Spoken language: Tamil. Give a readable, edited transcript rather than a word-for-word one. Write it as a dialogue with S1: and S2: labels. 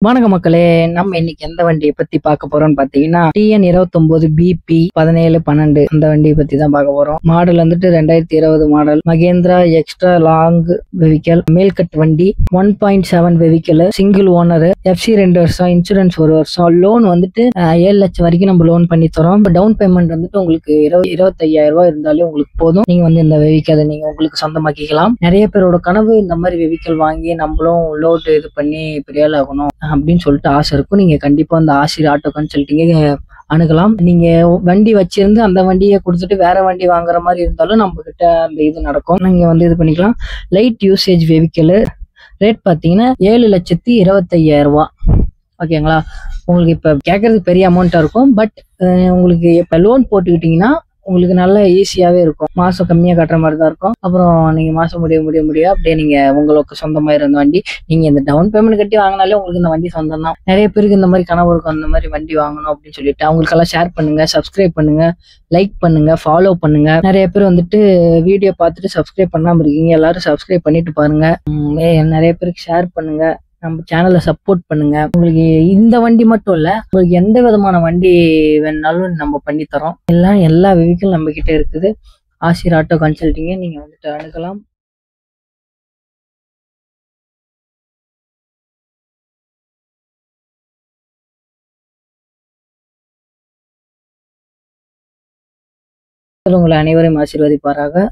S1: வணக்க மக்களே, நம்ம இன்னைக்கு எந்த வண்டியை பத்தி பார்க்க போறோம்னு பாத்தீங்கன்னா TN 29 BP 1712 அந்த வண்டியை பத்தி தான் பார்க்க போறோம். மாடல் வந்துட்டு 2020 model Mahindra extra long vehicle மேல்கட் வண்டி 1.7 வெஹிக்கல் சிங்கிள் ஓனர் FC 2 வருஷம் இன்சூரன்ஸ் 1 வருஷம் லோன் வந்துட்டு 7 லட்சம் வரைக்கும் நம்ம லோன் பண்ணி தரோம். டவுன் பேமெண்ட் வந்துட்டு உங்களுக்கு 25,000 ரூபாய் இருந்தாலே உங்களுக்கு போதும். நீங்க வந்து இந்த வெஹிக்கலை நீங்க உங்களுக்கு சொந்தமாக்கிக்கலாம். நிறைய பேரோட கனவு இந்த மாதிரி வெஹிக்கல் வாங்கி நம்மளும் லோடு இது பண்ணி பெரிய ஆள் ஆகணும் அப்படின்னு சொல்லிட்டு ஆசை இருக்கும். நீங்க கண்டிப்பா அந்த ஆசிரியர் ஆட்டோ கன்சல்டிங்க அணுகலாம். நீங்க வண்டி வச்சிருந்து அந்த வண்டியை கொடுத்துட்டு வேற வண்டி வாங்குற மாதிரி இருந்தாலும் நம்ம கிட்ட அந்த இது நடக்கும். நீங்க வந்து இது பண்ணிக்கலாம். லைட் யூசேஜ் வெஹிக்கல் ரேட் பாத்தீங்கன்னா 7,25,000 ரூபாய். ஓகேங்களா? உங்களுக்கு இப்ப கேட்கறதுக்கு பெரிய அமௌண்ட்டா இருக்கும். பட் உங்களுக்கு இப்ப லோன் போட்டுக்கிட்டீங்கன்னா உங்களுக்கு நல்லா ஈஸியாவே இருக்கும். மாசம் கம்மியா கட்டுற மாதிரி தான் இருக்கும். அப்புறம் நீங்க மாசம் முடிய அப்படியே நீங்க உங்களுக்கு சொந்தமா இருந்த வண்டி நீங்க இந்த டவுன் பேமெண்ட் கட்டி வாங்கினாலே உங்களுக்கு இந்த வண்டி சொந்தம் தான். நிறைய பேருக்கு இந்த மாதிரி கனவு இருக்கும், அந்த மாதிரி வண்டி வாங்கணும் அப்படின்னு சொல்லிட்டு. அவங்களுக்கெல்லாம் ஷேர் பண்ணுங்க, சப்ஸ்கிரைப் பண்ணுங்க, லைக் பண்ணுங்க, ஃபாலோ பண்ணுங்க. நிறைய பேர் வந்துட்டு வீடியோ பார்த்துட்டு சப்ஸ்கிரைப் பண்ணாம இருக்கீங்க. எல்லாரும் சப்ஸ்கிரைப் பண்ணிட்டு பாருங்க. நிறைய பேருக்கு ஷேர் பண்ணுங்க. நம்ம சேனலை சப்போர்ட் பண்ணுங்க. உங்களுக்கு இந்த வண்டி மட்டும் இல்ல, உங்களுக்கு எந்த விதமான வண்டி வேணாலும் நம்ம பண்ணி தரோம். எல்லா வெஹிக்கிள் நம்ம கிட்ட இருக்குது. ஆசிரியர் ஆட்டோ கன்சல்டிங்க நீங்க வந்துட்டு அணுகலாம். உங்களை அனைவரையும் ஆசீர்வதிப்பாராக.